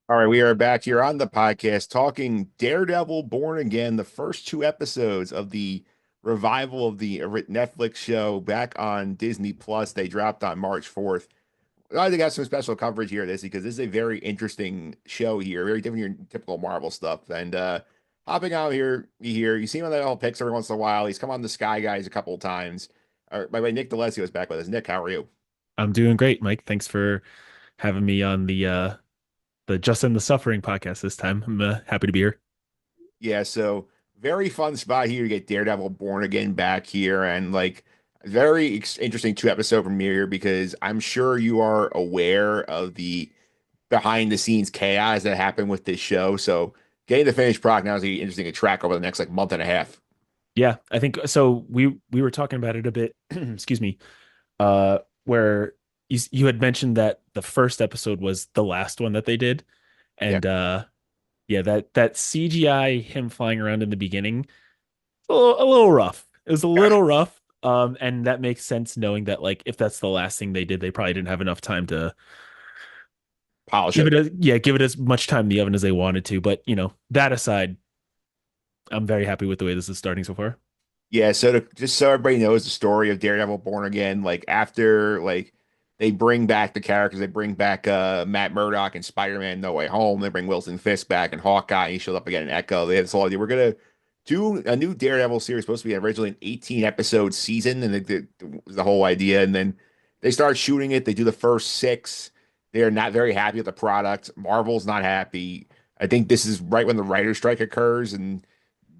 All right, we are back here on the podcast talking Daredevil Born Again, the first two episodes of the revival of the Netflix show back on Disney Plus. They dropped on March 4th. I think got some special coverage here this because this is a very interesting show here, very different from your typical Marvel stuff. And hopping out here, you see him on the all picks every once in a while. He's come on the Sky Guys a couple of times. By the way, Nick DeLessio is back with us. Nick, how are you? I'm doing great, Mike. Thanks for having me on the Just and the Suffering podcast this time. I'm happy to be here. Yeah, so very fun spot here to get Daredevil Born Again back here, and like very interesting two episode premiere because I'm sure you are aware of the behind the scenes chaos that happened with this show. So getting the finished product now is gonna be interesting to track over the next like month and a half. Yeah, I think so. We were talking about it a bit. Excuse me. Where you had mentioned that the first episode was the last one that they did, Yeah, and yeah, that CGI him flying around in the beginning, a little rough. It was a yeah, little rough. And that makes sense knowing that like if that's the last thing they did, they probably didn't have enough time to polish it. give it as much time in the oven as they wanted to. But that aside, I'm very happy with the way this is starting so far. Yeah, so just so everybody knows the story of Daredevil Born Again, like after like they bring back the characters, they bring back Matt Murdock and Spider-Man No Way Home, they bring Wilson Fisk back and Hawkeye, he showed up again in Echo. They had this whole idea. We're gonna do a new Daredevil series supposed to be originally an 18 episode season, and the whole idea. And then they start shooting it, they do the first six. They're not very happy with the product. Marvel's not happy. I think this is right when the writer's strike occurs, and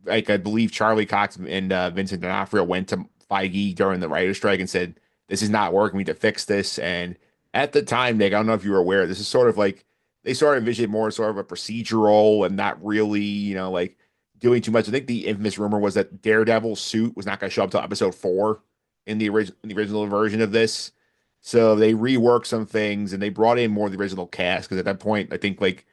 like I believe Charlie Cox and Vincent D'Onofrio went to Feige during the writer's strike and said, "This is not working. We need to fix this." And at the time, Nick, I don't know if you were aware, this is sort of like they sort of envisioned more sort of a procedural and not really, like doing too much. I think the infamous rumor was that Daredevil's suit was not going to show up till episode four in the original version of this. So they reworked some things and they brought in more of the original cast because at that point, I think like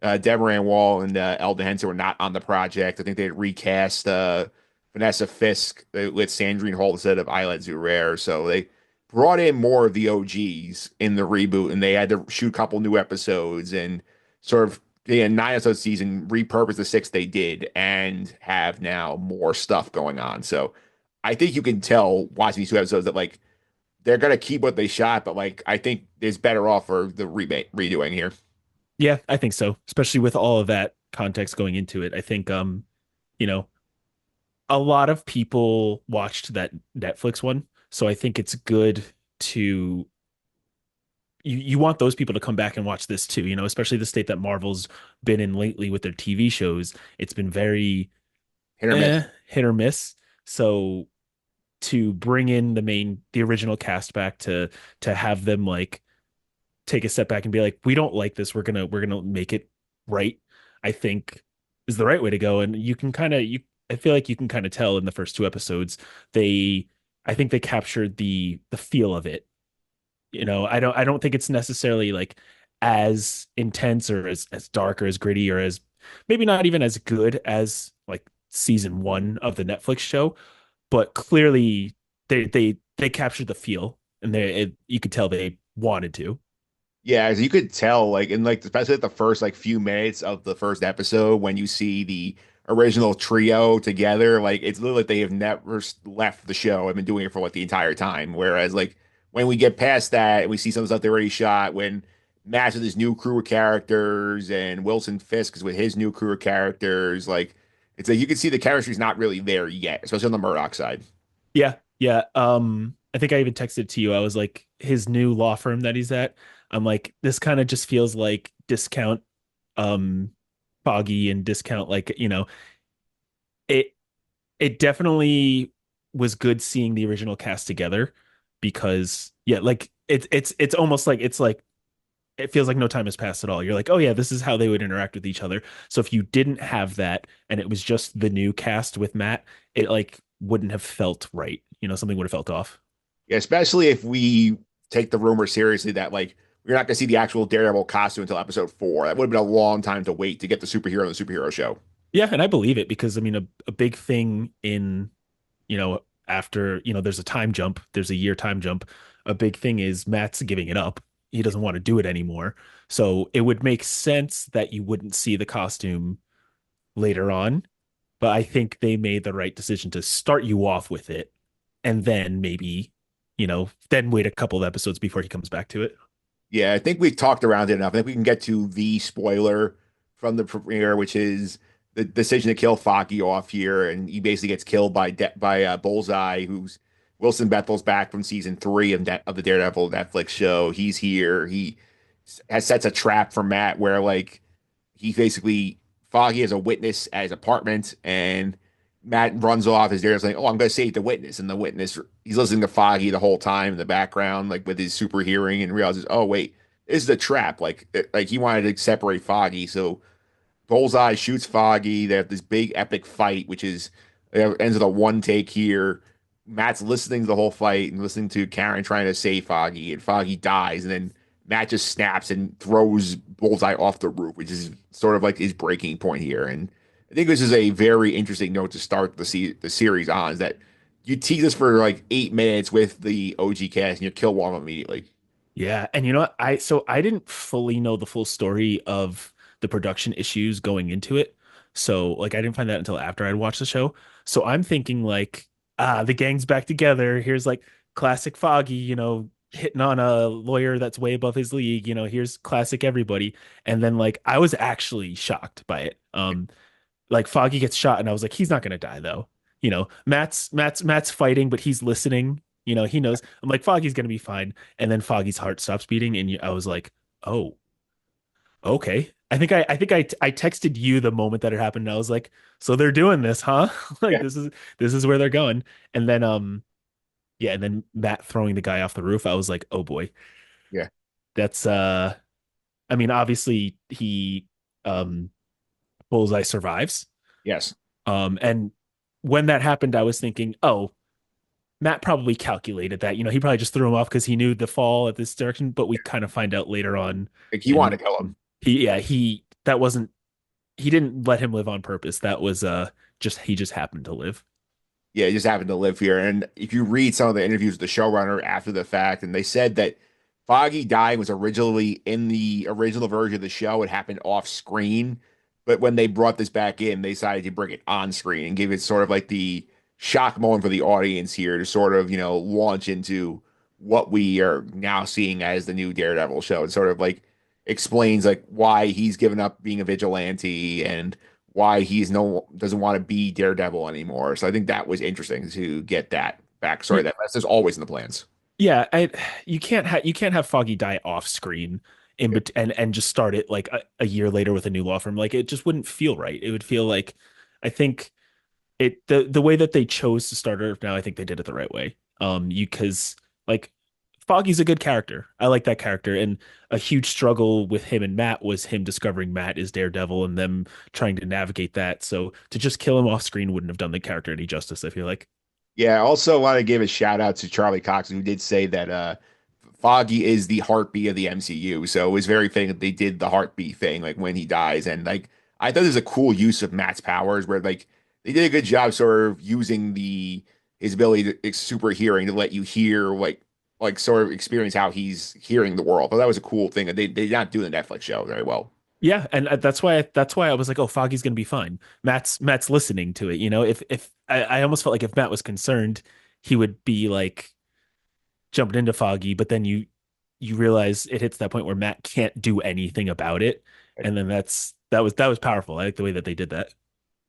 Deborah Wall and Eldon Henson were not on the project. I think they had recast Vanessa Fisk with Sandrine Holt instead of Islet Zurare. So they brought in more of the OGs in the reboot, and they had to shoot a couple new episodes and sort of nine episode season, repurpose the six they did, and have now more stuff going on. So I think you can tell watching these two episodes that like they're gonna keep what they shot, but like I think it's better off for the remake redoing here. Yeah, I think so. Especially with all of that context going into it. I think you know, a lot of people watched that Netflix one. So I think it's good to you want those people to come back and watch this too, especially the state that Marvel's been in lately with their TV shows. It's been very Hit or miss. hit or miss. So to bring in the original cast back to have them like take a step back and be like, we don't like this. We're gonna make it right. I think is the right way to go. And you can kind of you I feel like you can kind of tell in the first two episodes they I think they captured the feel of it. I don't think it's necessarily like as intense or as dark or as gritty or as maybe not even as good as like season one of the Netflix show, but clearly they captured the feel and you could tell they wanted to. Yeah, as you could tell, like in like especially at the first like few minutes of the first episode when you see the original trio together, like it's literally like they have never left the show. I've been doing it for like the entire time. Whereas like when we get past that and we see some of the stuff they already shot, when Matt's with his new crew of characters and Wilson Fisk is with his new crew of characters, like it's like you can see the chemistry's not really there yet, especially on the Murdoch side. Yeah, yeah. I think I even texted to you. I was like, his new law firm that he's at. I'm like, this kind of just feels like discount, um, foggy and discount. Like, it it definitely was good seeing the original cast together because yeah, like it's almost like it's like it feels like no time has passed at all. You're like, oh yeah, this is how they would interact with each other. So if you didn't have that and it was just the new cast with Matt, it like wouldn't have felt right. Something would have felt off. Yeah, especially if we take the rumor seriously that like we're not going to see the actual Daredevil costume until episode four. That would have been a long time to wait to get the superhero in the superhero show. Yeah, and I believe it because I mean a big thing in, after, there's a time jump, there's a year time jump. A big thing is Matt's giving it up. he doesn't want to do it anymore. So it would make sense that you wouldn't see the costume later on, but I think they made the right decision to start you off with it and then maybe, then wait a couple of episodes before he comes back to it. Yeah, I think we've talked around it enough. I think we can get to the spoiler from the premiere, which is the decision to kill Foggy off here, and he basically gets killed by Bullseye, who's Wilson Bethel's back from season 3 of the Daredevil Netflix show. He's here. He has sets a trap for Matt where like he basically Foggy has a witness at his apartment, and Matt runs off as Daredevil's like, "Oh, I'm going to save the witness," and the witness he's listening to Foggy the whole time in the background, like with his super hearing, and realizes, "Oh wait, this is a trap." Like he wanted to separate Foggy, so Bullseye shoots Foggy. They have this big epic fight, which is ends with a one take here. Matt's listening to the whole fight and listening to Karen trying to save Foggy, and Foggy dies, and then Matt just snaps and throws Bullseye off the roof, which is sort of like his breaking point here. And I think this is a very interesting note to start the series on, is that you tease us for like 8 minutes with the OG cast and you kill one of them immediately. Yeah, and you know what? I didn't fully know the full story of the production issues going into it. So like I didn't find that until after I'd watched the show. So I'm thinking like, the gang's back together. Here's like classic Foggy, hitting on a lawyer that's way above his league. Here's classic everybody. And then like I was actually shocked by it. Like Foggy gets shot and I was like, he's not gonna die though. Matt's fighting, but he's listening. He knows. I'm like, Foggy's gonna be fine. And then Foggy's heart stops beating, and I was like, oh, okay. I texted you the moment that it happened. And I was like, so they're doing this, huh? Like Yeah, this is where they're going. And then yeah, and then Matt throwing the guy off the roof. I was like, oh boy, yeah, that's I mean, obviously he um Bullseye survives. yes. And when that happened, I was thinking, oh, Matt probably calculated that. He probably just threw him off because he knew the fall at this direction. But we kind of find out later on, Like he wanted and to kill him. that wasn't he didn't let him live on purpose. That was just he just happened to live. Yeah, he just happened to live here. And if you read some of the interviews with the showrunner after the fact, and they said that Foggy dying was originally in the original version of the show. It happened off screen. But when they brought this back in, they decided to bring it on screen and give it sort of like the shock moment for the audience here to sort of, launch into what we are now seeing as the new Daredevil show. It sort of like explains like why he's given up being a vigilante and why he's no doesn't want to be Daredevil anymore. So I think that was interesting to get that backstory. That's just always in the plans. Yeah, you can't have Foggy die off screen and just start it like a year later with a new law firm. Like it just wouldn't feel right. It would feel like I think the way that they chose to start it now, I think they did it the right way. You because like Foggy's a good character. I like that character, and a huge struggle with him and Matt was him discovering Matt is Daredevil and them trying to navigate that. So to just kill him off screen wouldn't have done the character any justice, I feel like. Yeah, I also want to give a shout out to Charlie Cox, who did say that Foggy is the heartbeat of the MCU. So it was very fitting that they did the heartbeat thing, like when he dies. And like I thought it was a cool use of Matt's powers where like they did a good job sort of using the his ability to super hearing to let you hear like sort of experience how he's hearing the world. But that was a cool thing that they did not do in the Netflix show very well. Yeah, and that's why I was like, oh, Foggy's gonna be fine. Matt's listening to it. If I almost felt like if Matt was concerned, he would be like jumping into Foggy, but then you realize it hits that point where Matt can't do anything about it, and then that was powerful. I like the way that they did that.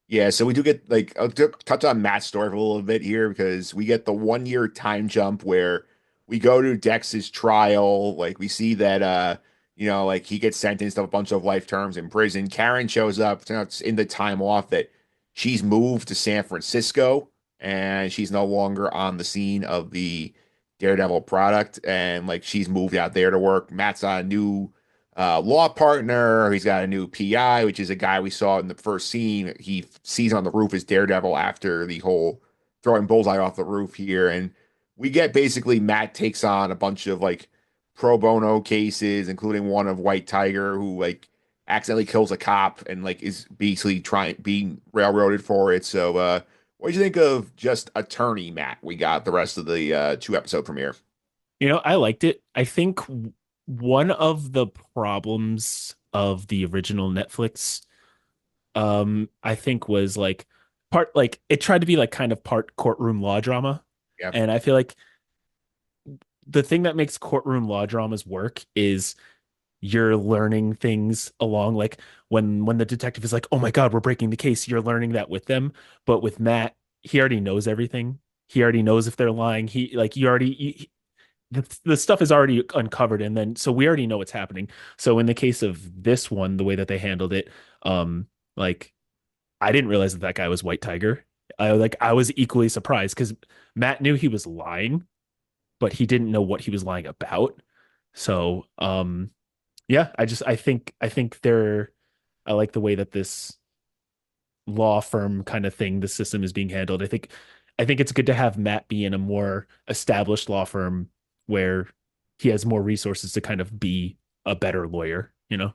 Yeah, so we do get like I'll touch on Matt's story for a little bit here because we get the 1 year time jump where we go to Dex's trial. Like we see that like he gets sentenced to a bunch of life terms in prison. Karen shows up, turns out it's in the time off that she's moved to San Francisco and she's no longer on the scene of the Daredevil product, and like she's moved out there to work. Matt's on a new law partner. He's got a new PI, which is a guy we saw in the first scene. He sees on the roof as Daredevil after the whole throwing Bullseye off the roof here. And we get basically Matt takes on a bunch of like pro bono cases, including one of White Tiger, who like accidentally kills a cop and like is basically trying being railroaded for it. So what do you think of just attorney Matt? We got the rest of the 2 episode premiere. I liked it. I think one of the problems of the original Netflix, I think was like part like it tried to be like kind of part courtroom law drama. Yeah. And I feel like the thing that makes courtroom law dramas work is you're learning things along like when the detective is like, "Oh my God, we're breaking the case." You're learning that with them. But with Matt, he already knows everything. He already knows if they're lying. He like you already the stuff is already uncovered and then so we already know what's happening. So in the case of this one, the way that they handled it, um like I didn't realize that that guy was White Tiger. I was equally surprised because Matt knew he was lying, but he didn't know what he was lying about. So yeah, I think they're I like the way that this law firm kind of thing, the system is being handled. I think it's good to have Matt be in a more established law firm where he has more resources to kind of be a better lawyer, you know?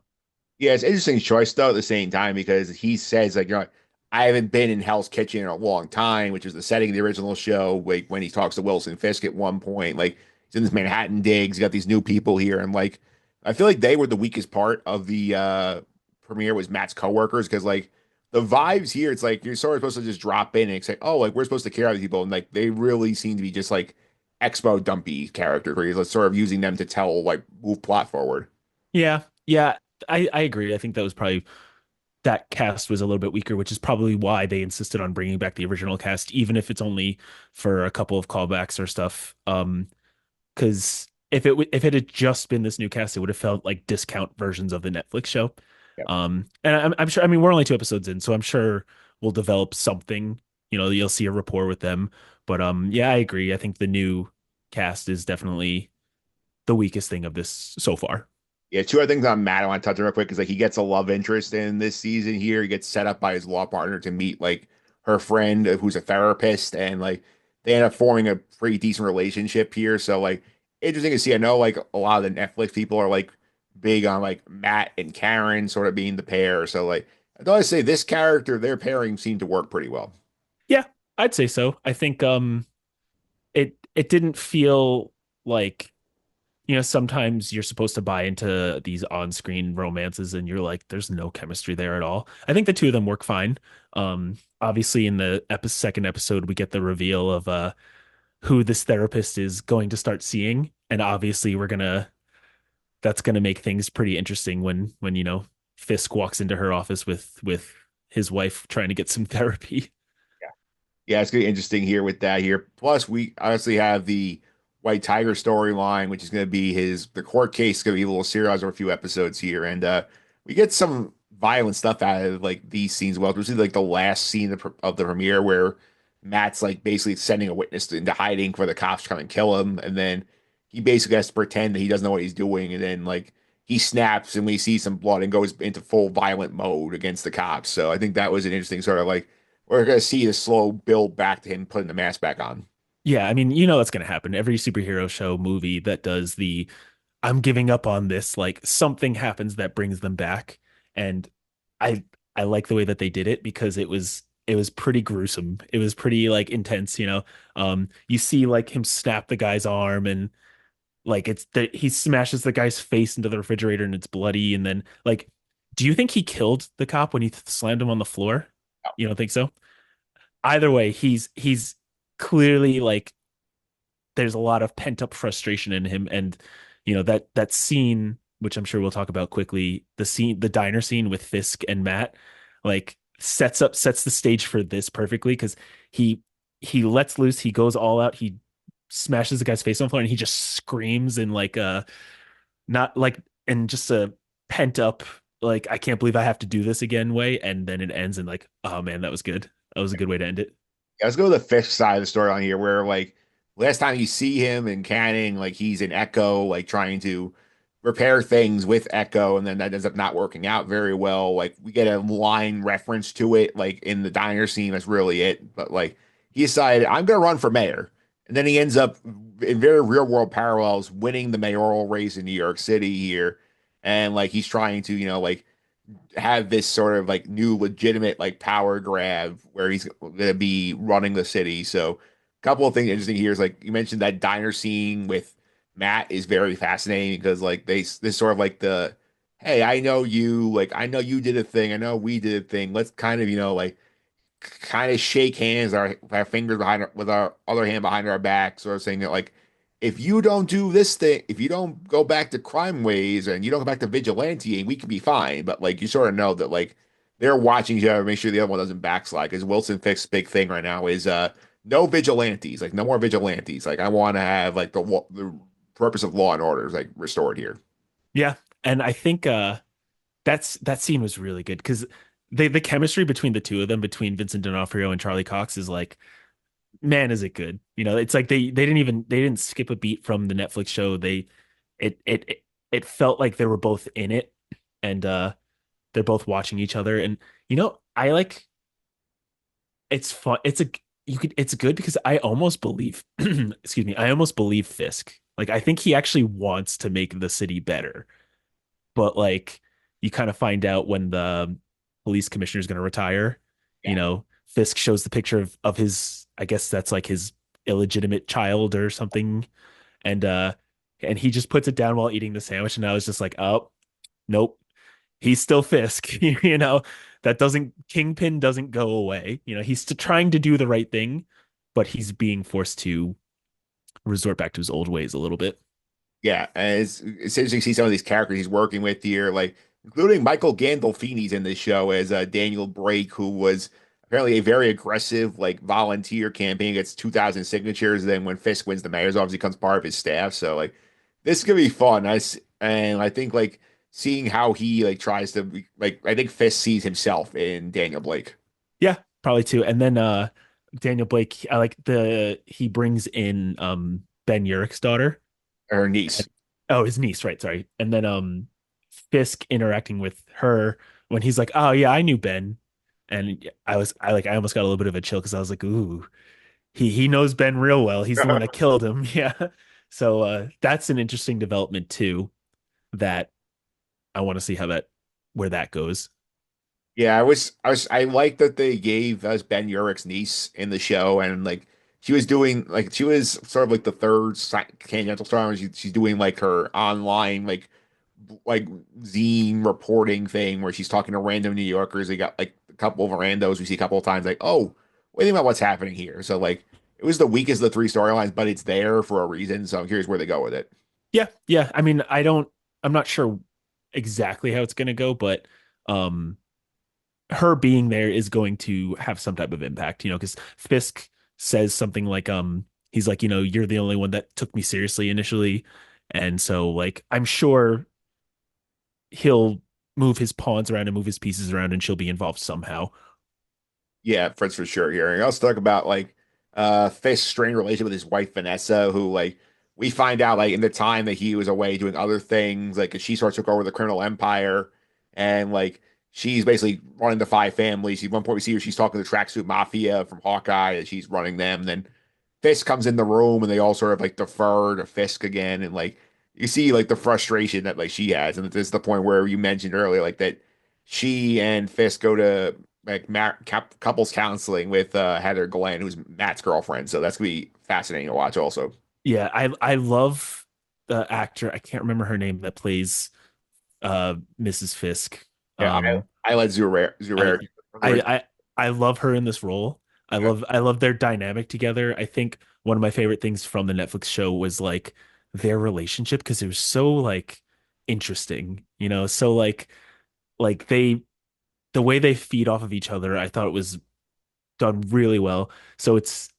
Yeah, it's an interesting choice though at the same time because he says like, I haven't been in Hell's Kitchen in a long time, which is the setting of the original show. Like when he talks to Wilson Fisk at one point, like he's in this Manhattan digs, you got these new people here, and like I feel like they were the weakest part of the premiere was Matt's coworkers because like the vibes here, it's like you're sort of supposed to just drop in and say, oh, like we're supposed to care about these people, and like they really seem to be just like expo dumpy characters where he's like, sort of using them to tell like move plot forward. Yeah. Yeah. I agree. I think that was probably that cast was a little bit weaker, which is probably why they insisted on bringing back the original cast, even if it's only for a couple of callbacks or stuff. Because if it had just been this new cast, it would have felt like discount versions of the Netflix show. And I'm sure. I mean, we're only 2 episodes in, so I'm sure we'll develop something. You know, you'll see a rapport with them. But yeah, I agree. I think the new cast is definitely the weakest thing of this so far. Yeah, two other things on Matt I want to touch on real quick is like he gets a love interest in this season here. He gets set up by his law partner to meet like her friend who's a therapist, and like they end up forming a pretty decent relationship here. So like interesting to see. I know like a lot of the Netflix people are like big on like Matt and Karen sort of being the pair. So like I thought I'd say this character, their pairing seemed to work pretty well. Yeah, I'd say so. I think it didn't feel like sometimes you're supposed to buy into these on-screen romances and you're like, there's no chemistry there at all. I think the two of them work fine. Obviously in the second episode, we get the reveal of who this therapist is going to start seeing. And obviously that's gonna make things pretty interesting when, Fisk walks into her office with his wife trying to get some therapy. Yeah, it's gonna be interesting here with that here. Plus, we obviously have the White Tiger storyline, which is gonna be the court case, gonna be a little serialized over a few episodes here, and we get some violent stuff out of like these scenes. Well, especially like the last scene of the premiere where Matt's like basically sending a witness into hiding for the cops to come and kill him, and then he basically has to pretend that he doesn't know what he's doing, and then like he snaps and we see some blood and goes into full violent mode against the cops. So I think that was an interesting sort of like we're gonna see the slow build back to him putting the mask back on. Yeah, I mean, that's going to happen. Every superhero show movie that does the I'm giving up on this, like something happens that brings them back. And I I like the way that they did it because it was pretty gruesome. It was pretty like intense. You see like him snap the guy's arm and like he smashes the guy's face into the refrigerator and it's bloody and then like do you think he killed the cop when he slammed him on the floor? You don't think so? Either way, he's clearly like there's a lot of pent up frustration in him, and that scene, which I'm sure we'll talk about quickly, the diner scene with Fisk and Matt, like sets the stage for this perfectly because he he lets loose, he goes all out, he smashes the guy's face on the floor, and he just screams in like a not like in just a pent up like I can't believe I have to do this again way, and then it ends in like oh man, that was good. That was a good way to end it. Yeah, let's go to the fish side of the story on here, where like last time you see him in Canning, like he's in Echo, like trying to repair things with Echo, and then that ends up not working out very well. Like we get a line reference to it, like in the diner scene. That's really it. But like he decided, I'm gonna run for mayor, and then he ends up in very real world parallels winning the mayoral race in New York City here, and like he's trying to, like have this sort of like new legitimate like power grab where he's going to be running the city. So, a couple of things interesting here is like you mentioned that diner scene with Matt is very fascinating because like this sort of like the hey, I know you, like I know you did a thing, I know we did a thing. Let's kind of, like kind of shake hands, our fingers behind with our other hand behind our back, sort of saying that like if you don't do this thing, if you don't go back to crime ways and you don't go back to vigilante, we can be fine. But like you sort of know that like they're watching each other, make sure the other one doesn't backslide. Because Wilson Fisk's big thing right now is no vigilantes, like no more vigilantes. Like I want to have like the purpose of law and order is like restored here. Yeah. And I think that scene was really good because the chemistry between the two of them, between Vincent D'Onofrio and Charlie Cox, is like, man, is it good? It's like they didn't skip a beat from the Netflix show. It felt like they were both in it, and they're both watching each other. And I like it's fun. It's good because I almost believe excuse me, I almost believe Fisk. Like I think he actually wants to make the city better. But like you kind of find out when the police commissioner is going to retire. Yeah. Fisk shows the picture of his, I guess that's like his illegitimate child or something, and and he just puts it down while eating the sandwich, and I was just like, oh, nope, he's still Fisk. That doesn't Kingpin doesn't go away. He's still trying to do the right thing, but he's being forced to resort back to his old ways a little bit. Yeah, and it's interesting to see some of these characters he's working with here, like including Michael Gandolfini's in this show as Daniel Brake, who was apparently a very aggressive like volunteer campaign gets 2,000 signatures. Then when Fisk wins the mayor's office, he becomes part of his staff. So like this could be fun. And I think like seeing how he like tries to like I think Fisk sees himself in Daniel Blake Yeah, probably too. And then Daniel Blake, I like the he brings in Ben Urich's daughter. or her niece. Oh, his niece, right, sorry. And then Fisk interacting with her when he's like, "Oh yeah, I knew Ben." And I almost got a little bit of a chill because I was like, "Ooh, he knows Ben real well. He's the one that killed him." Yeah. So that's an interesting development too that I want to see where that goes. Yeah, I like that they gave us Ben Urich's niece in the show, and like she was sort of like the third tangential star, and she's doing like her online like zine reporting thing where she's talking to random New Yorkers. They got like a couple of randos we see a couple of times, like, oh, what do you think about what's happening here? So like it was the weakest of the three storylines, but it's there for a reason. So I'm curious where they go with it. Yeah, yeah. I mean, I'm not sure exactly how it's gonna go, but um her being there is going to have some type of impact, because Fisk says something like, he's like, you're the only one that took me seriously initially. And so like I'm sure he'll move his pawns around and move his pieces around and she'll be involved somehow. Yeah, Fred's for sure here. And also talk about like Fisk's strained relationship with his wife Vanessa, who like we find out like in the time that he was away doing other things, like 'cause she sort of took over the criminal empire and like she's basically running the five families. At one point we see her, she's talking to the tracksuit mafia from Hawkeye, that she's running them. Then Fisk comes in the room and they all sort of like defer to Fisk again. And like you see like the frustration that like she has. And this is the point where you mentioned earlier, like that she and Fisk go to like couples counseling with Heather Glenn, who's Matt's girlfriend. So that's gonna be fascinating to watch also. Yeah, I love the actor. I can't remember her name that plays Mrs. Fisk. Yeah, Um I let I Zurare. I I I love her in this role. I love their dynamic together. I think one of my favorite things from the Netflix show was like their relationship because it was so like interesting, so like the way they feed off of each other, I thought it was done really well. So it's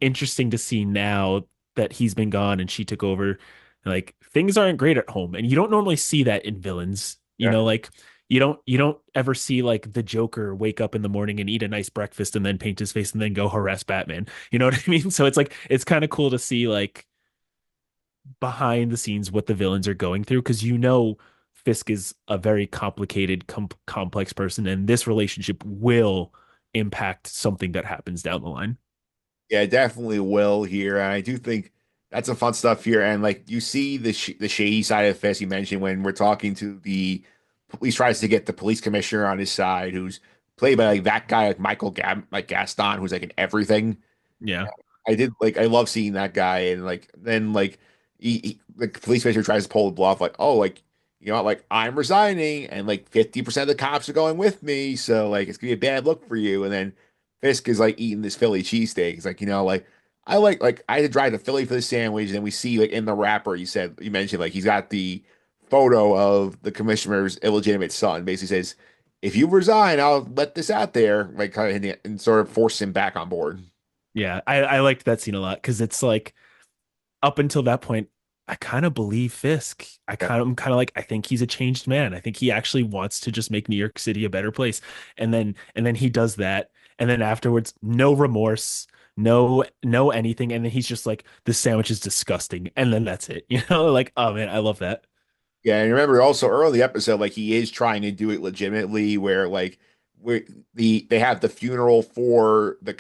interesting to see now that he's been gone and she took over. Like things aren't great at home, and you don't normally see that in villains. Yeah. Like you don't ever see like the Joker wake up in the morning and eat a nice breakfast and then paint his face and then go harass Batman. You know what I mean? So it's like it's kind of cool to see like behind the scenes what the villains are going through because Fisk is a very complicated, complex person, and this relationship will impact something that happens down the line. Yeah, definitely will here. And I do think that's some fun stuff here. And like you see the shady side of Fist you mentioned when we're talking to the police tries to get the police commissioner on his side, who's played by like that guy like like Gaston, who's like in everything. Yeah. I did like I love seeing that guy and like then like the police commissioner tries to pull the bluff, like, oh, like, you know, like I'm resigning, and like 50% of the cops are going with me, so like it's gonna be a bad look for you. And then Fisk is like eating this Philly cheesesteak. He's like, you know, like I had to drive to Philly for the sandwich, and then we see like in the wrapper, you mentioned like he's got the photo of the commissioner's illegitimate son. Basically says, if you resign, I'll let this out there, like kind of, and sort of force him back on board. Yeah, I liked that scene a lot because it's like up until that point, I kind of believe Fisk. I'm kind of like, I think he's a changed man. I think he actually wants to just make New York City a better place. And then he does that. And then afterwards, no remorse, no anything. And then he's just like, this sandwich is disgusting. And then that's it. Like, oh man, I love that. Yeah, and remember also early in the episode, like he is trying to do it legitimately, where like where they have the funeral for the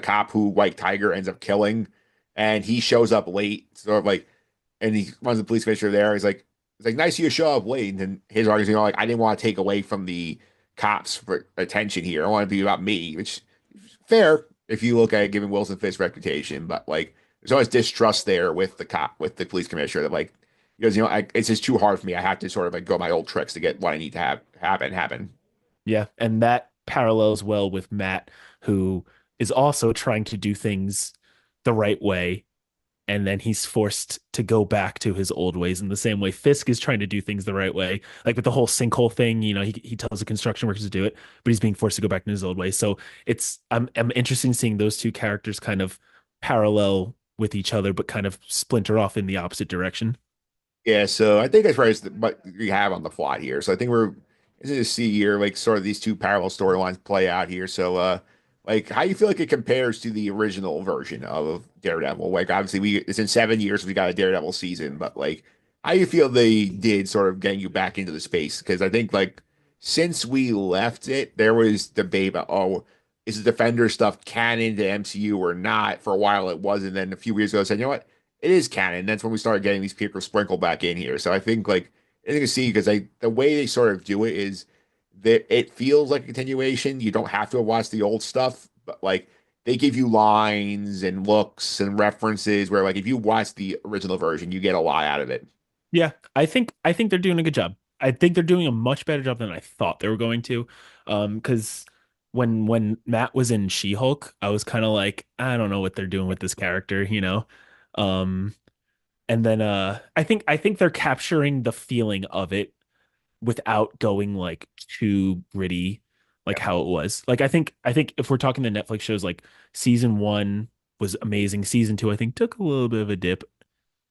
cop who White Tiger ends up killing, and he shows up late, sort of like, and he runs the police commissioner there. He's like, nice of you to show up late, and then his argument, you know, like I didn't want to take away from the cops for attention here. I want it to be about me, which is fair if you look at it, given Wilson Fisk's reputation, but like there's always distrust there with the police commissioner that like because you know it's just too hard for me. I have to sort of like go my old tricks to get what I need to have happen. Yeah. And that parallels well with Matt, who is also trying to do things the right way, and then he's forced to go back to his old ways in the same way Fisk is trying to do things the right way. Like with the whole sinkhole thing, he tells the construction workers to do it, but he's being forced to go back to his old ways. So I'm interested in seeing those two characters kind of parallel with each other, but kind of splinter off in the opposite direction. Yeah, so I think that's right. What we have on the plot here. So I think we're interested to see here, like sort of these two parallel storylines play out here. So, like, how you feel like it compares to the original version of Daredevil? Like, obviously, it's in 7 years we got a Daredevil season, but like, how you feel they did sort of getting you back into the space? Because I think like since we left it, there was debate about is the Defender stuff canon to MCU or not? For a while it wasn't. Then a few years ago, I said, you know what? It is canon. That's when we started getting these people sprinkled back in here. So I think like I think to see because the way they sort of do it is that it feels like a continuation. You don't have to watch the old stuff, but like they give you lines and looks and references where like if you watch the original version, you get a lot out of it. Yeah, I think they're doing a good job. I think they're doing a much better job than I thought they were going to. Because when Matt was in She-Hulk, I was kind of like, I don't know what they're doing with this character. Um, and then I think they're capturing the feeling of it without going like too gritty, like Yeah. how it was. Like I think if we're talking the Netflix shows, like season one was amazing. Season two, I think, took a little bit of a dip.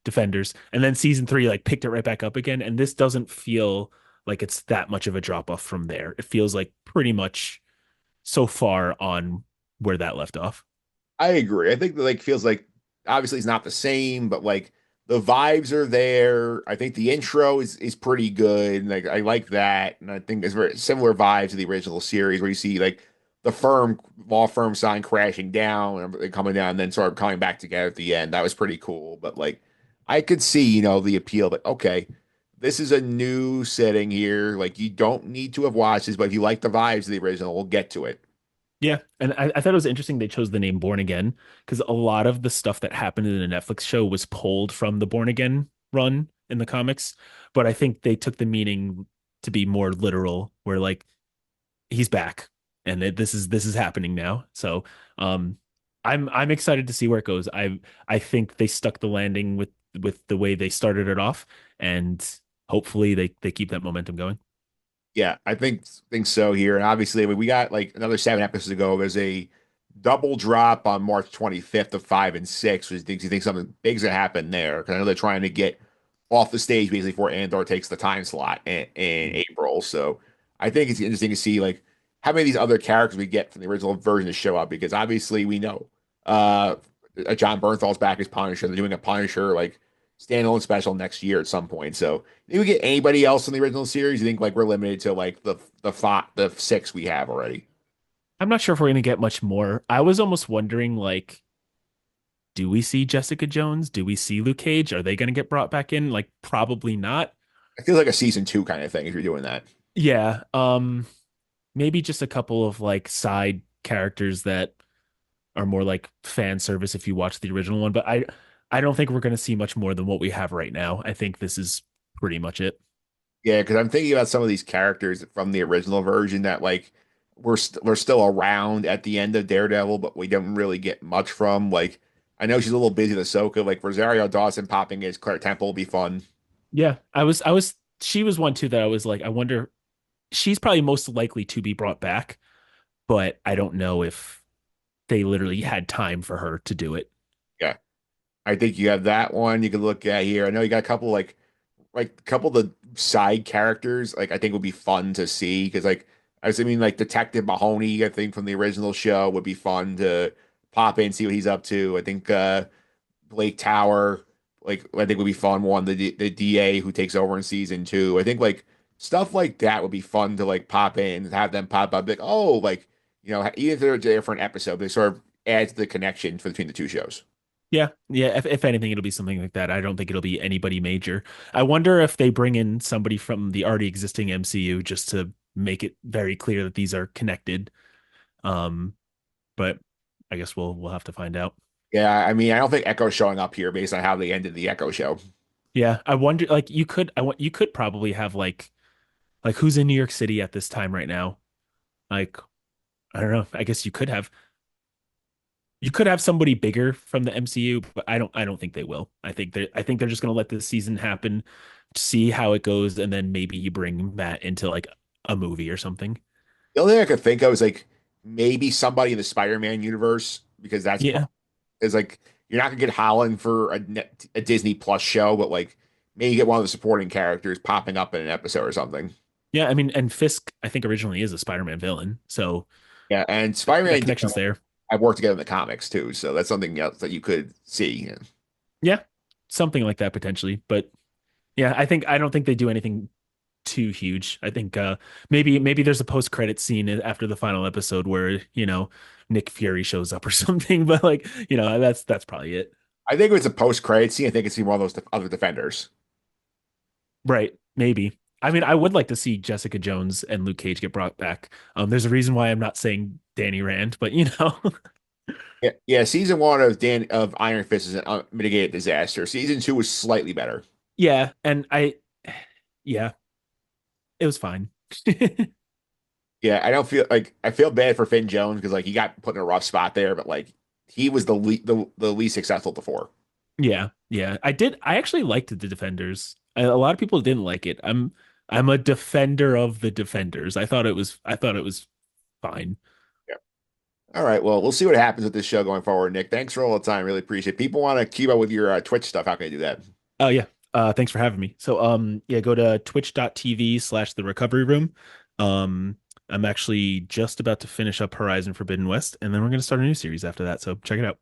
Defenders, and then season three like picked it right back up again. And this doesn't feel like it's that much of a drop off from there. It feels like pretty much so far on where that left off. I agree. I think that like feels like obviously it's not the same, but like the vibes are there. I think the intro is pretty good. Like I like that, and I think it's very similar vibes to the original series where you see like the law firm sign crashing down and coming down, and then sort of coming back together at the end. That was pretty cool. But like I could see, you know, the appeal. But okay, this is a new setting here. Like you don't need to have watched this, but if you like the vibes of the original, we'll get to it. Yeah, and I thought it was interesting they chose the name Born Again because a lot of the stuff that happened in the Netflix show was pulled from the Born Again run in the comics, but I think they took the meaning to be more literal, where like he's back and this is happening now. So I'm excited to see where it goes. I think they stuck the landing with the way they started it off, and hopefully they keep that momentum going. Yeah, I think so here. And obviously, we got like another 7 episodes to go. There's a double drop on March 25th of 5 and 6, which thinks you think something big's gonna happen there. Because I know they're trying to get off the stage basically before Andor takes the time slot in April. So I think it's interesting to see like how many of these other characters we get from the original version to show up because obviously we know uh John Bernthal's back as Punisher. They're doing a Punisher like standalone special next year at some point. So if we get anybody else in the original series, you think like we're limited to like the 6 we have already? I'm not sure if we're gonna get much more. I was almost wondering like, do we see Jessica Jones? Do we see Luke Cage? Are they gonna get brought back in? Like probably not. I feel like a season 2 kind of thing if you're doing that. Yeah. Maybe just a couple of like side characters that are more like fan service if you watch the original one. But I don't think we're going to see much more than what we have right now. I think this is pretty much it. Yeah, because I'm thinking about some of these characters from the original version that like we're still around at the end of Daredevil, but we don't really get much from. Like, I know she's a little busy with Ahsoka. Like Rosario Dawson popping as Claire Temple will be fun. Yeah, she was one too that I was like, I wonder, she's probably most likely to be brought back, but I don't know if they literally had time for her to do it. Yeah, I think you have that one you could look at here. I know you got a couple like a couple of the side characters. Like I think would be fun to see because I mean like Detective Mahoney. I think from the original show would be fun to pop in see what he's up to. I think Blake Tower, like I think would be fun one. The DA who takes over in season two. I think like stuff like that would be fun to like pop in and have them pop up like oh like even if they're a different episode, they sort of add to the connection between the two shows. Yeah, yeah. If anything, it'll be something like that. I don't think it'll be anybody major. I wonder if they bring in somebody from the already existing MCU just to make it very clear that these are connected. Um, but I guess we'll have to find out. Yeah, I mean I don't think Echo's showing up here based on how they ended the Echo show. Yeah, I wonder. Like, you could probably have like who's in New York City at this time right now? Like, I don't know. I guess you could have somebody bigger from the MCU, but I don't think they will. I think they're just gonna let this season happen, see how it goes, and then maybe you bring Matt into like a movie or something. The only thing I could think of is like maybe somebody in the Spider-Man universe because that's Yeah. is like you're not gonna get Holland for a Disney Plus show, but like maybe you get one of the supporting characters popping up in an episode or something. Yeah, I mean, and Fisk, I think originally is a Spider-Man villain, so Yeah, and you Spider-Man got and connections there. I've worked together in the comics too, so that's something else that you could see. Yeah, something like that potentially. But yeah, I don't think they do anything too huge. I think maybe there's a post-credit scene after the final episode where, Nick Fury shows up or something, but like, that's probably it. I think if it's a post-credit scene, I think it's one of those other defenders. Right. Maybe. I mean, I would like to see Jessica Jones and Luke Cage get brought back. There's a reason why I'm not saying Danny Rand, but Yeah, yeah. Season one of Iron Fist is an unmitigated disaster. Season two was slightly better. yeah, and yeah, it was fine. Yeah, I don't feel like I feel bad for Finn Jones because like he got put in a rough spot there, but like he was the least successful before. Yeah, yeah. I actually liked the Defenders. A lot of people didn't like it. I'm a defender of the Defenders. I thought it was fine. Yeah. All right. Well, we'll see what happens with this show going forward, Nick. Thanks for all the time. Really appreciate it. People want to keep up with your Twitch stuff. How can I do that? Oh yeah. Thanks for having me. So yeah, go to twitch.tv/the recovery room. I'm actually just about to finish up Horizon Forbidden West, and then we're gonna start a new series after that. So check it out.